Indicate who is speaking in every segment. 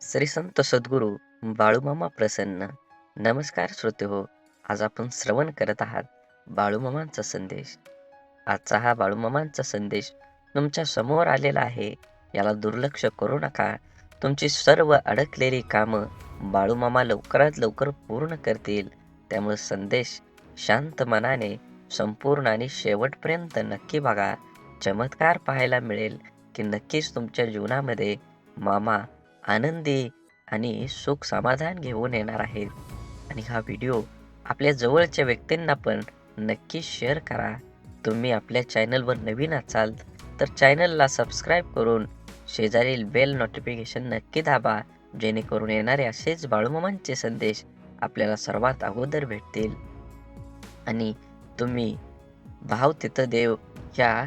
Speaker 1: श्री संत सद्गुरू बाळूमामा प्रसन्न. नमस्कार श्रोतेहो, आज आपण श्रवण करत आहात बाळूमामांचा संदेश. आजचा हा बाळूमामांचा संदेश तुमच्या समोर आलेला आहे. याला दुर्लक्ष करू नका. तुमची सर्व अडकलेली कामं बाळूमामा लवकरात लवकर पूर्ण करतील. त्यामुळे संदेश शांत मनाने संपूर्ण आणि शेवटपर्यंत नक्की बघा. चमत्कार पाहायला मिळेल की नक्कीच तुमच्या जीवनामध्ये मामा आनंदी आणि सुख समाधान घेऊन येणार आहेत. आणि हा व्हिडिओ आपल्या जवळच्या व्यक्तींना पण नक्की शेअर करा. तुम्ही आपल्या चॅनलवर नवीन असाल तर चॅनलला सबस्क्राईब करून शेजारील बेल नोटिफिकेशन नक्की दाबा, जेणेकरून येणारे असेच बाळूमामांचे संदेश आपल्याला सर्वात अगोदर भेटतील. आणि तुम्ही भाव तिथं देव या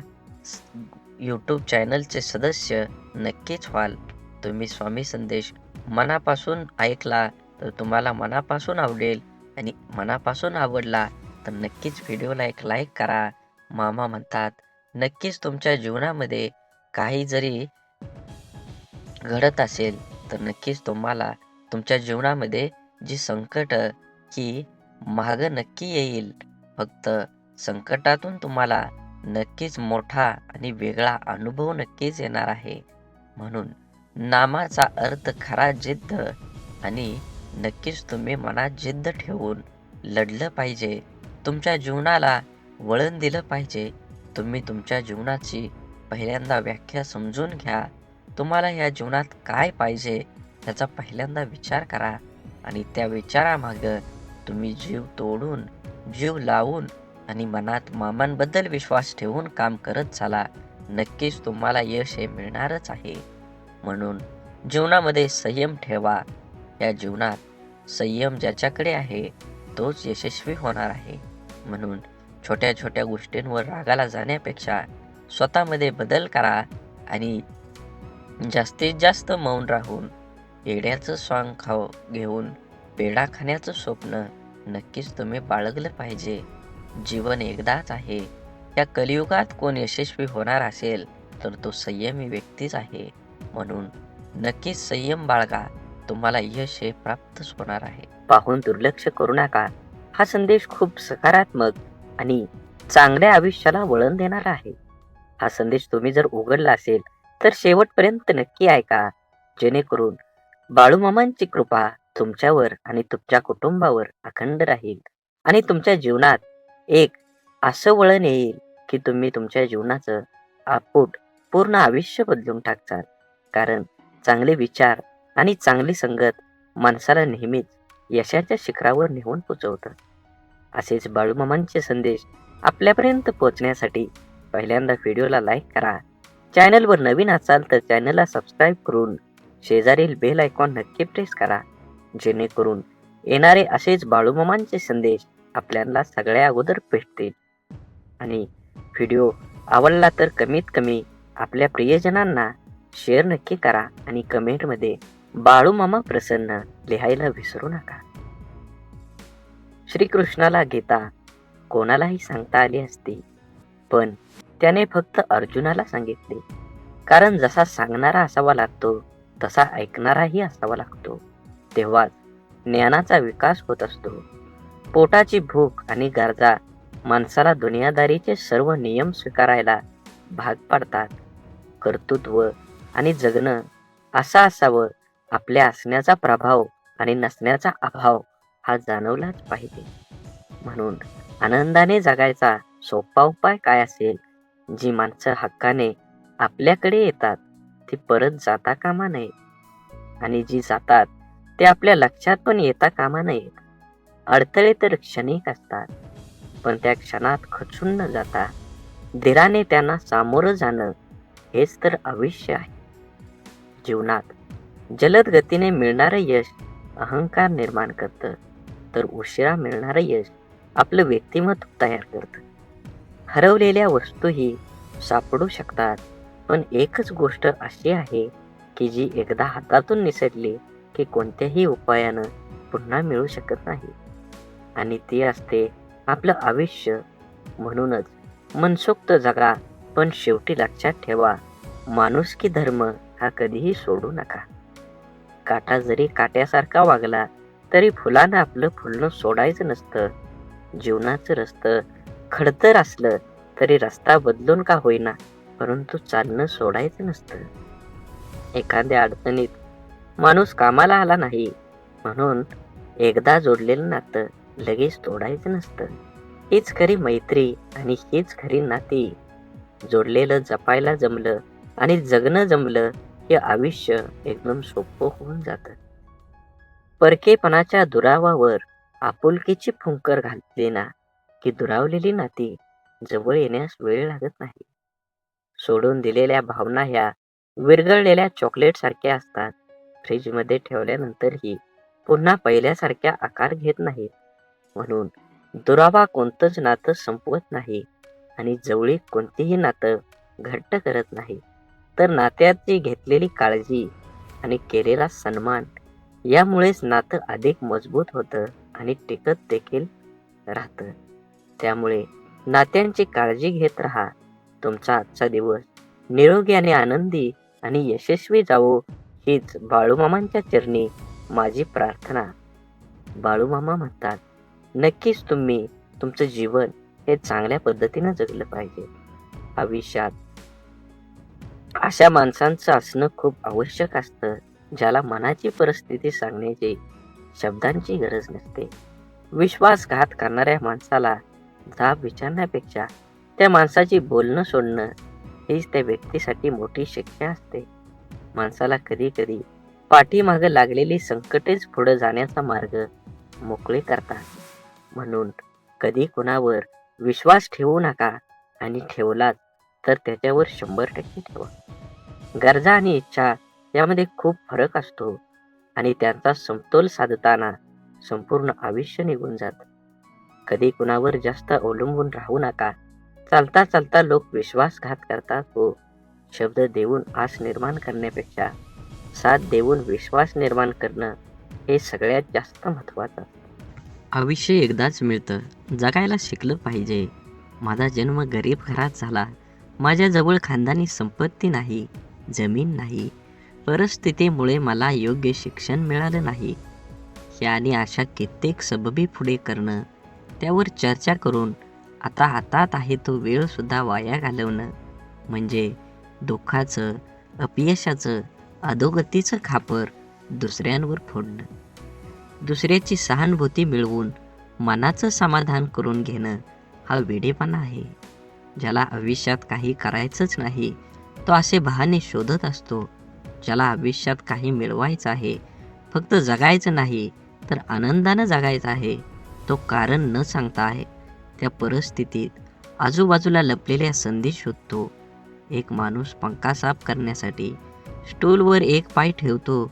Speaker 1: यूट्यूब चॅनलचे सदस्य नक्कीच व्हाल. तुम्ही स्वामी संदेश मनापासून ऐकला तर तुम्हाला मनापासून आवडेल, आणि मनापासून आवडला तर नक्कीच व्हिडिओला एक लाईक करा. मामा म्हणतात, नक्कीच तुमच्या जीवनामध्ये काही जरी घडत असेल तर नक्कीच तुम्हाला तुमच्या जीवनामध्ये जी संकट ही मागं नक्की येईल. फक्त संकटातून तुम्हाला नक्कीच मोठा आणि वेगळा अनुभव नक्कीच येणार आहे. म्हणून नामाचा अर्थ खरा जिद्द, आणि नक्कीच तुम्ही मनात जिद्द ठेवून लढलं पाहिजे. तुमच्या जीवनाला वळण दिलं पाहिजे. तुम्ही तुमच्या जीवनाची पहिल्यांदा व्याख्या समजून घ्या. तुम्हाला या जीवनात काय पाहिजे याचा पहिल्यांदा विचार करा, आणि त्या विचारामागं तुम्ही जीव तोडून, जीव लावून आणि मनात मामांबद्दल विश्वास ठेवून काम करत चला. नक्कीच तुम्हाला यश हे मिळणारच आहे. म्हणून जीवनामध्ये संयम ठेवा. या जीवनात संयम ज्याच्याकडे आहे तोच यशस्वी होणार आहे. म्हणून छोट्या छोट्या गोष्टींवर रागाला जाण्यापेक्षा स्वतःमध्ये बदल करा, आणि जास्तीत जास्त मौन राहून येड्याचं स्वांग घेऊन पेढा खाण्याचं स्वप्न नक्कीच तुम्ही बाळगलं पाहिजे. जीवन एकदाच आहे. या कलियुगात कोण यशस्वी होणार असेल तर तो संयमी व्यक्तीच आहे. म्हणून नक्कीच संयम बाळगा. तुम्हाला यश हे प्राप्तच होणार आहे. पाहून दुर्लक्ष करू नका. हा संदेश खूप सकारात्मक आणि चांगल्या आयुष्याला वळण देणारा आहे. हा संदेश तुम्ही जर उघडला असेल तर शेवटपर्यंत नक्की ऐका, जेणेकरून बाळूमामांची कृपा तुमच्यावर आणि तुमच्या कुटुंबावर अखंड राहील, आणि तुमच्या जीवनात एक असं वळण येईल की तुम्ही तुमच्या जीवनाचं पूर्ण आयुष्य बदलून टाकचाल. कारण चांगले विचार आणि चांगली संगत माणसाला नेहमीच यशाच्या शिखरावर नेऊन पोचवतं. असेच बाळूमामांचे संदेश आपल्यापर्यंत पोहोचण्यासाठी पहिल्यांदा व्हिडिओला लाईक करा. चॅनलवर नवीन असाल तर चॅनलला सबस्क्राईब करून शेजारील बेल आयकॉन नक्की प्रेस करा, जेणेकरून येणारे असेच बाळूमामांचे संदेश आपल्याला सगळ्या अगोदर भेटतील. आणि व्हिडिओ आवडला तर कमीत कमी आपल्या प्रियजनांना शेअर नक्की करा, आणि कमेंटमध्ये बाळूमामा प्रसन्न लिहायला विसरू नका. श्रीकृष्णाला गीता कोणालाही सांगता आली असती, पण त्याने फक्त अर्जुनाला सांगितले. कारण जसा सांगणारा असावा लागतो तसा ऐकणाराही असावा लागतो. तेव्हाच ज्ञानाचा विकास होत असतो. पोटाची भूक आणि गरजा माणसाला दुनियादारीचे सर्व नियम स्वीकारायला भाग पाडतात. कर्तृत्व आणि जगणं असं असावं. आपल्या असण्याचा प्रभाव आणि नसण्याचा अभाव हा जाणवलाच पाहिजे. म्हणून आनंदाने जगायचा सोपा उपाय काय असेल? जी माणसं हक्काने आपल्याकडे येतात ती परत जाता कामा नये, आणि जी जातात ते आपल्या लक्षात पण येता कामा नयेत. अडथळे तर क्षणिक असतात, पण त्या क्षणात खचून न जाता धीराने त्यांना सामोरं जाणं हेच तर आयुष्य आहे. जीवनात जलद गतीने मिळणारं यश अहंकार निर्माण करतं, तर उशिरा मिळणारं यश आपलं व्यक्तिमत्व तयार करतं. हरवलेल्या वस्तूही सापडू शकतात, पण एकच गोष्ट अशी आहे की जी एकदा हातातून निसटली की कोणत्याही उपायानं पुन्हा मिळू शकत नाही, आणि ती असते आपलं आयुष्य. म्हणूनच मनसोक्त जगा, पण शेवटी लक्षात ठेवा, माणुसकी धर्म हा कधीही सोडू नका. काटा जरी काट्यासारखा वागला तरी फुलानं आपलं फुलणं सोडायचं नसतं. जीवनाचं रस्तं खडतर असलं तरी रस्ता बदलून का होईना, परंतु चालणं सोडायचं नसतं. एखाद्या अडचणीत माणूस कामाला आला नाही म्हणून एकदा जोडलेलं नातं लगेच तोडायचं नसतं. हीच खरी मैत्री आणि हीच खरी नाती. जोडलेलं जपायला जमलं आणि जगणं जमलं हे आयुष्य एकदम सोपं होऊन जातं. परकेपणाच्या दुरावावर आपुलकीची फुंकर घातली ना की दुरावलेली नाती जवळ येण्यास वेळ लागत नाही. सोडून दिलेल्या भावना ह्या विरघळलेल्या चॉकलेट सारख्या असतात. फ्रीजमध्ये ठेवल्यानंतरही पुन्हा पहिल्यासारख्या आकार घेत नाहीत. म्हणून दुरावा कोणतंच नातं संपवत नाही आणि जवळीक कोणतीही नातं घट्ट करत नाही. तर नात्याची घेतलेली काळजी आणि केलेला सन्मान यामुळेच नातं अधिक मजबूत होतं आणि टिकत देखील राहतं. त्यामुळे नात्यांची काळजी घेत राहा. तुमचा आजचा दिवस निरोगी आणि आनंदी आणि यशस्वी जावो हीच बाळूमामांच्या चरणी माझी प्रार्थना. बाळूमामा म्हणतात, नक्कीच तुम्ही तुमचं जीवन हे चांगल्या पद्धतीनं जगलं पाहिजे. आयुष्यात अशा माणसांचं असणं खूप आवश्यक असतं, ज्याला मनाची परिस्थिती सांगण्याची शब्दांची गरज नसते. विश्वासघात करणाऱ्या माणसाला जाब विचारण्यापेक्षा त्या माणसाची बोलणं सोडणं हीच त्या व्यक्तीसाठी मोठी शिक्षा असते. माणसाला कधी कधी पाठीमागं लागलेली संकटेच पुढे जाण्याचा मार्ग मोकळे करतात. म्हणून कधी कुणावर विश्वास ठेवू नका आणि ठेवलात तर त्याच्यावर 100% ठेवा. गरजा आणि इच्छा यामध्ये खूप फरक असतो आणि त्यांचा समतोल साधताना संपूर्ण आयुष्य निघून जातं. कधी कुणावर जास्त अवलंबून राहू नका. चालता चालता लोक विश्वासघात करतात हो. शब्द देऊन आस निर्माण करण्यापेक्षा साथ देऊन विश्वास निर्माण करणं हे सगळ्यात जास्त महत्त्वाचं. आयुष्य एकदाच मिळतं, जगायला शिकलं पाहिजे. माझा जन्म गरीब घरात झाला. माझ्याजवळ खानदानी संपत्ती नाही, जमीन नाही. परिस्थितीमुळे मला योग्य शिक्षण मिळालं नाही. ह्या आणि अशा कित्येक सबबी पुढे करणं, त्यावर चर्चा करून आता हातात आहे तो वेळसुद्धा वाया घालवणं म्हणजे दुःखाचं, अपयशाचं, अधोगतीचं खापर दुसऱ्यांवर फोडणं. दुसऱ्याची सहानुभूती मिळवून मनाचं समाधान करून घेणं हा वेडेपणा आहे. ज्याला आयुष्यात काही करायचंच नाही तो असे बहाणे शोधत असतो. ज्याला आयुष्यात काही मिळवायचं आहे, फक्त जगायचं नाही तर आनंदानं जगायचं आहे, तो कारण न सांगता आहे त्या परिस्थितीत आजूबाजूला लपलेल्या संधी शोधतो. एक माणूस पंखा साफ करण्यासाठी स्टूलवर एक पाय ठेवतो,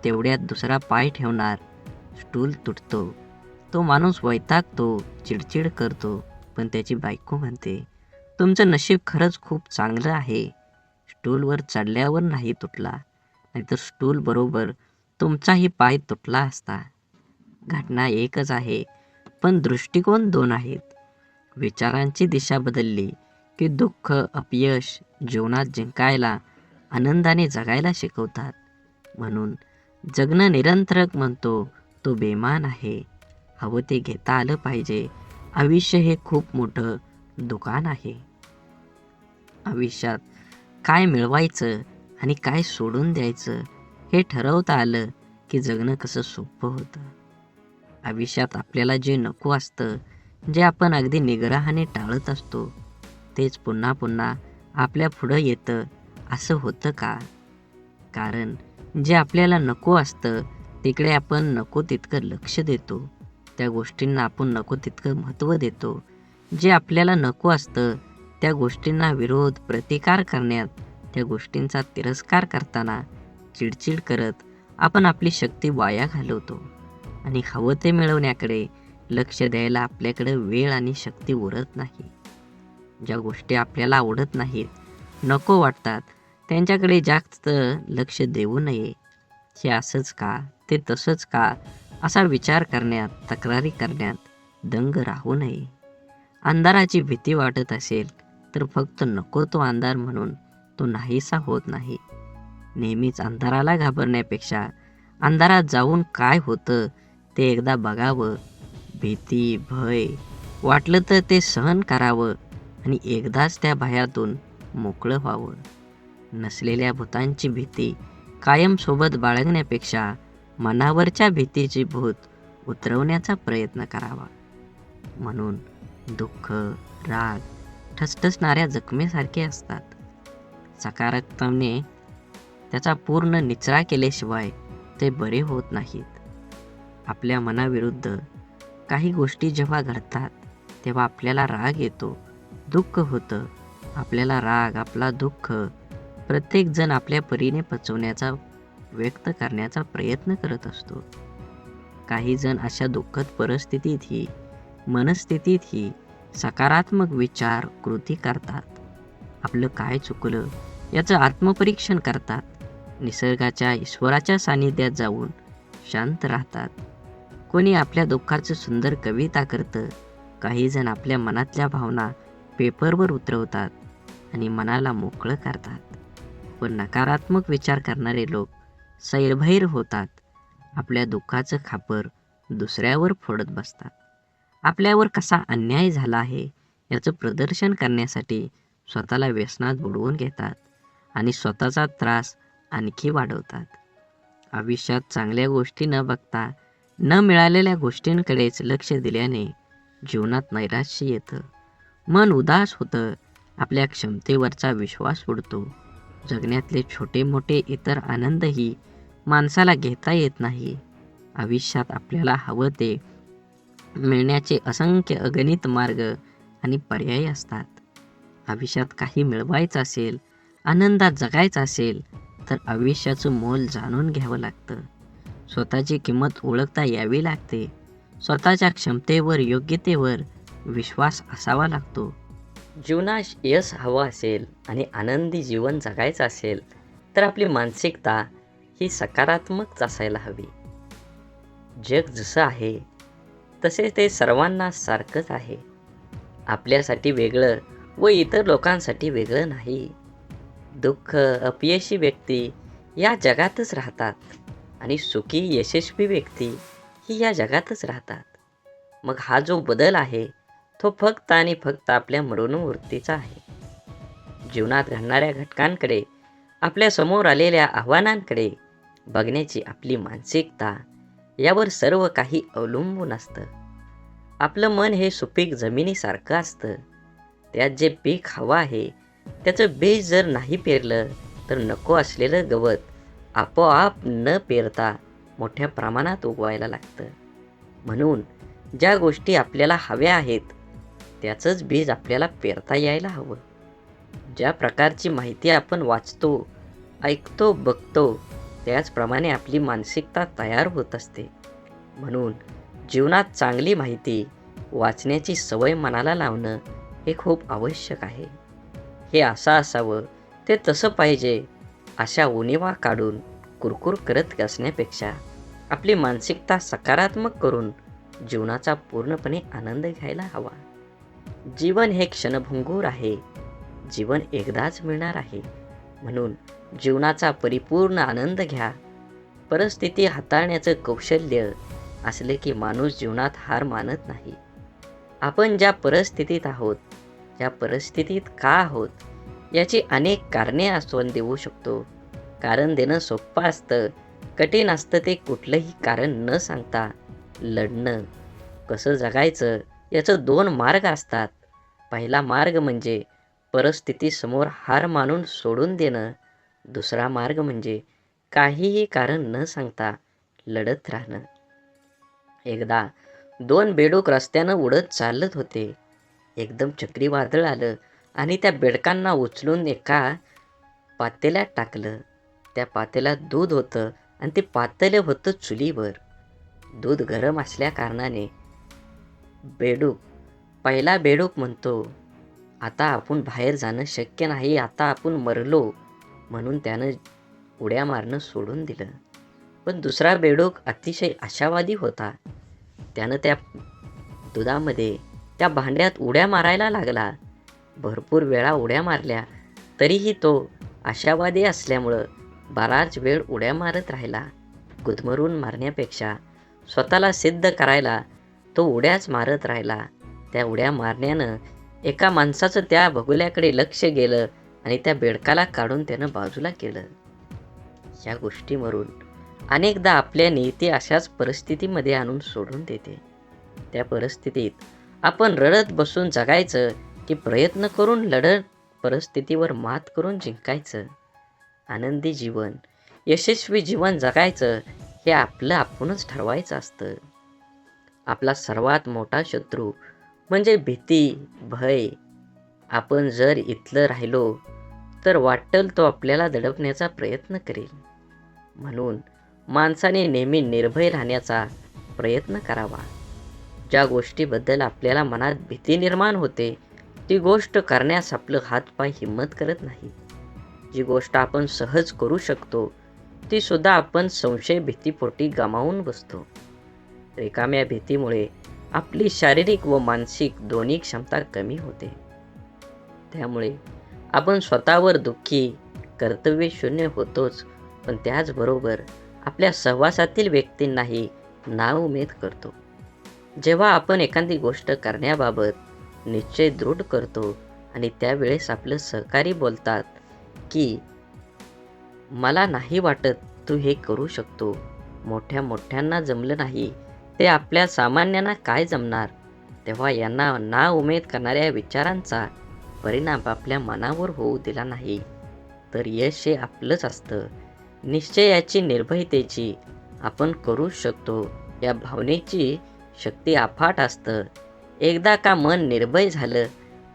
Speaker 1: तेवढ्यात दुसरा पाय ठेवणार, स्टूल तुटतो. तो माणूस वैतागतो, चिडचिड करतो, पण त्याची बायको म्हणते, तुमचं नशीब खरंच खूप चांगलं आहे. स्टूलवर चढल्यावर नाही तुटला, नाहीतर स्टूल बरोबर तुमचाही पाय तुटला असता. घटना एकच आहे, पण दृष्टिकोन 2 आहेत. विचारांची दिशा बदलली की दुःख, अपयश जीवनात जिंकायला, आनंदाने जगायला शिकवतात. म्हणून जगणं निरंतरक म्हणतो तो बेमान आहे. हवं ते घेता आलं पाहिजे. आयुष्य हे खूप मोठं दुकान आहे. आयुष्यात काय मिळवायचं आणि काय सोडून द्यायचं हे ठरवता आलं की जगणं कसं सोपं होतं. आयुष्यात आपल्याला जे नको असतं, जे आपण अगदी निग्रहाने टाळत असतो, तेच पुन्हा पुन्हा आपल्या पुढं येतं असं होतं का? कारण जे आपल्याला नको असतं तिकडे आपण नको तितकं लक्ष देतो. त्या गोष्टींना आपण नको तितकं महत्त्व देतो. जे आपल्याला नको असतं त्या गोष्टींना विरोध, प्रतिकार करण्यात, त्या गोष्टींचा तिरस्कार करताना चिडचिड करत आपण आपली शक्ती वाया घालवतो आणि हवं ते मिळवण्याकडे लक्ष द्यायला आपल्याकडे वेळ आणि शक्ती उरत नाही. ज्या गोष्टी आपल्याला आवडत नाहीत, नको वाटतात, त्यांच्याकडे जास्त लक्ष देऊ नये. हे असंच का, ते तसंच का असा विचार करण्यात, तक्रारी करण्यात दंग राहू नये. अंधाराची भीती वाटत असेल तर फक्त नको तो अंधार म्हणून तो नाहीसा होत नाही. नेहमीच अंधाराला घाबरण्यापेक्षा अंधारात जाऊन काय होतं ते एकदा बघावं. भीती, भय वाटलं तर ते सहन करावं आणि एकदाच त्या भयातून मोकळं व्हावं. नसलेल्या भूतांची भीती कायम सोबत बाळगण्यापेक्षा मनावरच्या भीतीची भूत उतरवण्याचा प्रयत्न करावा. म्हणून दुःख, राग ठसठसणाऱ्या जखमेसारखे असतात. सकारात्मकतेने त्याचा पूर्ण निचरा केल्याशिवाय ते बरे होत नाहीत. आपल्या मनाविरुद्ध काही गोष्टी जेव्हा घडतात तेव्हा आपल्याला राग येतो, दुःख होतं. आपल्याला राग, आपला दुःख प्रत्येकजण आपल्या परीने पचवण्याचा, व्यक्त करण्याचा प्रयत्न करत असतो. काही जण अशा दुःखद परिस्थितीतही, मनस्थितीतही सकारात्मक विचार, कृती करतात. आपलं काय चुकलं याचं आत्मपरीक्षण करतात. निसर्गाच्या, ईश्वराच्या सानिध्यात जाऊन शांत राहतात. कोणी आपल्या दुःखाचं सुंदर कविता करतं. काही जण आपल्या मनातल्या भावना पेपरवर उतरवतात आणि मनाला मोकळं करतात. पण नकारात्मक विचार करणारे लोक सैरभैर होतात. आपल्या दुःखाचं खापर दुसऱ्यावर फोडत बसतात. आपल्यावर कसा अन्याय झाला आहे याचं प्रदर्शन करण्यासाठी स्वतःला व्यसनात बुडवून घेतात आणि स्वतःचा त्रास आणखी वाढवतात. आयुष्यात चांगल्या गोष्टी न बघता न मिळालेल्या गोष्टींकडेच लक्ष दिल्याने जीवनात नैराश्य येतं. मन उदास होतं. आपल्या क्षमतेवरचा विश्वास उडतो. जगण्यातले छोटे मोठे इतर आनंदही माणसाला घेता येत नाही. आयुष्यात आपल्याला हवं ते मिळण्याचे असंख्य अगणित मार्ग आणि पर्याय असतात. आयुष्यात काही मिळवायचं असेल, आनंदात जगायचं असेल तर आयुष्याचं मोल जाणून घ्यावं लागतं. स्वतःची किंमत ओळखता यावी लागते. स्वतःच्या क्षमतेवर, योग्यतेवर विश्वास असावा लागतो. जीवनात यश हवं असेल आणि आनंदी जीवन जगायचं असेल तर आपली मानसिकता ही सकारात्मक असायला हवी. जग जसं आहे तसे ते सर्वांना सारखंच आहे. आपल्यासाठी वेगळं व इतर लोकांसाठी वेगळं नाही. दुःख, अपयशी व्यक्ती या जगातच राहतात आणि सुखी, यशस्वी व्यक्ती ही या जगातच राहतात. मग हा जो बदल आहे तो फक्त आणि फक्त आपल्या मनोवृत्तीचा आहे. जीवनात घडणाऱ्या घटकांकडे, आपल्या समोर आलेल्या आव्हानांकडे बघण्याची आपली मानसिकता यावर सर्व काही अवलंबून असतं. आपलं मन हे सुपीक जमिनीसारखं असतं. त्यात जे पीक हवं आहे त्याचं बीज जर नाही पेरलं तर नको असलेलं गवत आपोआप न पेरता मोठ्या प्रमाणात उगवायला लागतं. म्हणून ज्या गोष्टी आपल्याला हव्या आहेत त्याचंच बीज आपल्याला पेरता यायला हवं. ज्या प्रकारची माहिती आपण वाचतो, ऐकतो, बघतो त्याचप्रमाणे आपली मानसिकता तयार होत असते. म्हणून जीवनात चांगली माहिती वाचण्याची सवय मनाला लावणं हे खूप आवश्यक आहे. हे असं असावं, ते तसं पाहिजे अशा उणिवा काढून कुरकुर करत असण्यापेक्षा आपली मानसिकता सकारात्मक करून जीवनाचा पूर्णपणे आनंद घ्यायला हवा. जीवन हे क्षणभंगूर आहे. जीवन एकदाच मिळणार आहे. म्हणून जीवनाचा परिपूर्ण आनंद घ्या. परिस्थिती हाताळण्याचं कौशल्य असले की माणूस जीवनात हार मानत नाही. आपण ज्या परिस्थितीत आहोत, ज्या परिस्थितीत का आहोत याची अनेक कारणे आपण देऊ शकतो. कारण देणं सोपं असतं, कठीण असतं ते कुठलंही कारण न सांगता लढणं. कसं जगायचं याचं 2 मार्ग असतात. पहिला मार्ग म्हणजे परिस्थितीसमोर हार मानून सोडून देणं. दुसरा मार्ग म्हणजे काहीही कारण न सांगता लढत राहणं. एकदा 2 बेडूक रस्त्यानं उडत चालत होते. एकदम चक्रीवादळ आलं आणि त्या बेडकांना उचलून एका पातेल्यात टाकलं. त्या पातेल्यात दूध होतं आणि ते पातेलं होतं चुलीवर. दूध गरम असल्या कारणाने पहिला बेडूक म्हणतो, आता आपण बाहेर जाणं शक्य नाही, आता आपण मरलो. म्हणून त्यानं उड्या मारणं सोडून दिलं. पण दुसरा बेडूक अतिशय आशावादी होता. त्यानं त्या दुधामध्ये, त्या भांड्यात उड्या मारायला लागला. भरपूर वेळा उड्या मारल्या तरीही तो आशावादी असल्यामुळं बराच वेळ उड्या मारत राहिला. गुदमरून मारण्यापेक्षा स्वतःला सिद्ध करायला तो उड्याच मारत राहिला. त्या उड्या मारण्यानं एका माणसाचं त्या बगुल्याकडे लक्ष गेलं आणि त्या बेडकाला काढून त्यानं बाजूला केलं. या गोष्टीवरून अनेकदा आपल्या नियती अशाच परिस्थितीमध्ये आणून सोडून देते. त्या परिस्थितीत आपण रडत बसून जगायचं की प्रयत्न करून लढत परिस्थितीवर मात करून जिंकायचं? आनंदी जीवन, यशस्वी जीवन जगायचं हे आपलं आपणच ठरवायचं असतं. आपला सर्वात मोठा शत्रू म्हणजे भीती, भय. आपण जर इथलं राहिलो तर वाटेल तो आपल्याला दडपण्याचा प्रयत्न करेल. म्हणून माणसाने नेहमी निर्भय राहण्याचा प्रयत्न करावा. ज्या गोष्टीबद्दल आपल्याला मनात भीती निर्माण होते ती गोष्ट करण्यास आपलं हातपाय हिंमत करत नाही. जी गोष्ट आपण सहज करू शकतो ती सुद्धा आपण संशय भीतीपोटी गमावून बसतो. रिकाम्या भीतीमुळे आपली शारीरिक व मानसिक दोन्ही क्षमता कमी होते. त्यामुळे आपण स्वतःवर दुःखी, कर्तव्यशून्य होतोच, पण त्याचबरोबर आपल्या सहवासातील व्यक्तींनाही नाउमेद करतो. जेव्हा आपण एखादी गोष्ट करण्याबाबत निश्चय दृढ करतो आणि त्यावेळेस आपलं सहकारी बोलतात की मला नाही वाटत तू हे करू शकतो, मोठ्या मोठ्यांना जमलं नाही ते आपल्या सामान्यांना काय जमणार, तेव्हा यांना नाउमेद करणाऱ्या विचारांचा परिणाम आपल्या मनावर होऊ दिला नाही तर यश हे आपलंच असतं. निश्चयाची, निर्भयतेची, आपण करू शकतो या भावनेची शक्ती अफाट असतं. एकदा का मन निर्भय झालं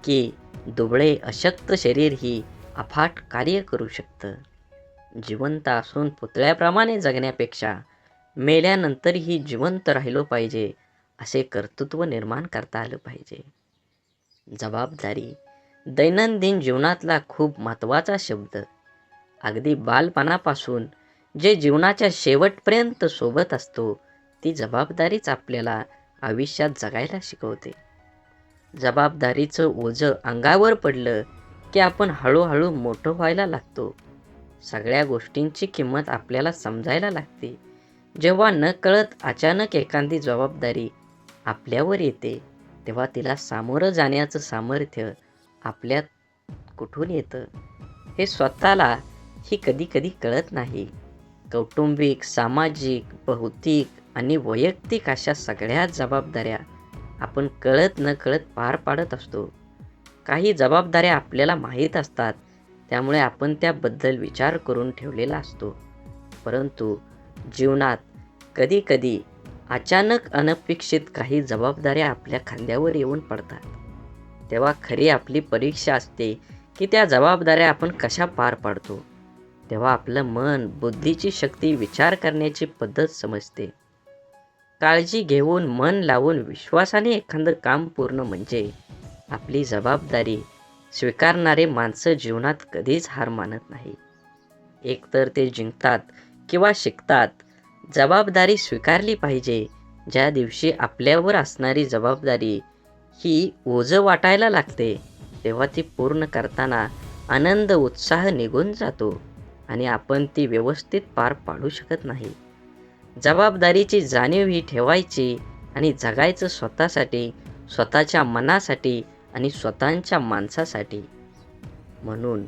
Speaker 1: की दुबळे अशक्त शरीरही अफाट कार्य करू शकतं. जिवंत असून पुतळ्याप्रमाणे जगण्यापेक्षा मेल्यानंतरही जिवंत राहिलो पाहिजे असे कर्तृत्व निर्माण करता आलं पाहिजे. जबाबदारी दैनंदिन जीवनातला खूप महत्त्वाचा शब्द. अगदी बालपणापासून जे जीवनाच्या शेवटपर्यंत सोबत असतो ती जबाबदारीच आपल्याला आयुष्यात जगायला शिकवते. जबाबदारीचं ओझं अंगावर पडलं की आपण हळूहळू मोठं व्हायला लागतो. सगळ्या गोष्टींची किंमत आपल्याला समजायला लागते. जेव्हा नकळत अचानक एखादी जबाबदारी आपल्यावर येते तेव्हा तिला सामोरं जाण्याचं सामर्थ्य आपल्यात कुठून येतं हे स्वतःला ही कधी कधी कळत नाही. कौटुंबिक, सामाजिक, भौतिक आणि वैयक्तिक अशा सगळ्या जबाबदाऱ्या आपण कळत न कळत पार पाडत असतो. काही जबाबदाऱ्या आपल्याला माहीत असतात त्यामुळे आपण त्याबद्दल विचार करून ठेवलेला असतो. परंतु जीवनात कधी कधी अचानक अनपेक्षित काही जबाबदाऱ्या आपल्या खांद्यावर येऊन पडतात. तेव्हा खरी आपली परीक्षा असते की त्या जबाबदाऱ्या आपण कशा पार पाडतो. तेव्हा आपलं मन, बुद्धीची शक्ती, विचार करण्याची पद्धत समजते. काळजी घेऊन, मन लावून, विश्वासाने एखादं काम पूर्ण म्हणजे आपली जबाबदारी स्वीकारणारे माणसं जीवनात कधीच हार मानत नाही. एकतर ते जिंकतात किंवा शिकतात. जबाबदारी स्वीकारली पाहिजे. ज्या दिवशी आपल्यावर असणारी जबाबदारी ही ओझं वाटायला लागते तेव्हा ती पूर्ण करताना आनंद, उत्साह निघून जातो आणि आपण ती व्यवस्थित पार पाडू शकत नाही. जबाबदारीची जाणीव ही ठेवायची आणि जगायचं स्वतःसाठी, स्वतःच्या मनासाठी आणि स्वतःच्या माणसासाठी. म्हणून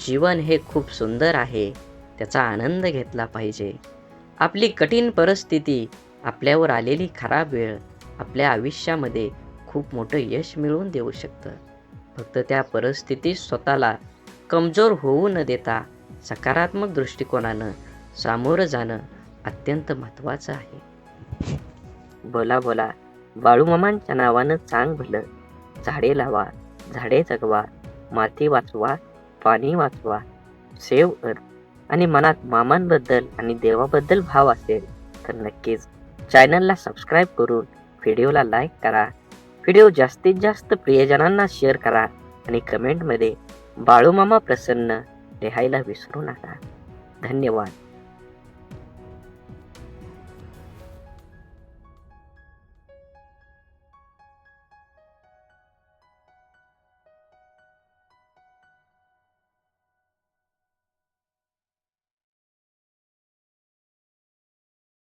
Speaker 1: जीवन हे खूप सुंदर आहे, त्याचा आनंद घेतला पाहिजे. आपली कठीण परिस्थिती, आपल्यावर आलेली खराब वेळ आपल्या आयुष्यामध्ये खूप मोठं यश मिळवून देऊ शकतं. फक्त त्या परिस्थितीत स्वतःला कमजोर होऊ न देता सकारात्मक दृष्टिकोनानं सामोरं जाणं अत्यंत महत्त्वाचं आहे. बोला बोला बाळूमामांच्या नावानं चांग भलं. झाडे लावा, झाडे जगवा, माती वाचवा, पाणी वाचवा. सेव्ह अर्थ. आणि मनात मामांबद्दल आणि देवाबद्दल भाव असेल तर नक्कीच चॅनलला सबस्क्राईब करून व्हिडिओला लाईक करा. व्हिडिओ जास्तीत जास्त प्रियजनांना शेअर करा आणि कमेंटमध्ये बाळूमामा प्रसन्न लिहायला विसरू नका. धन्यवाद.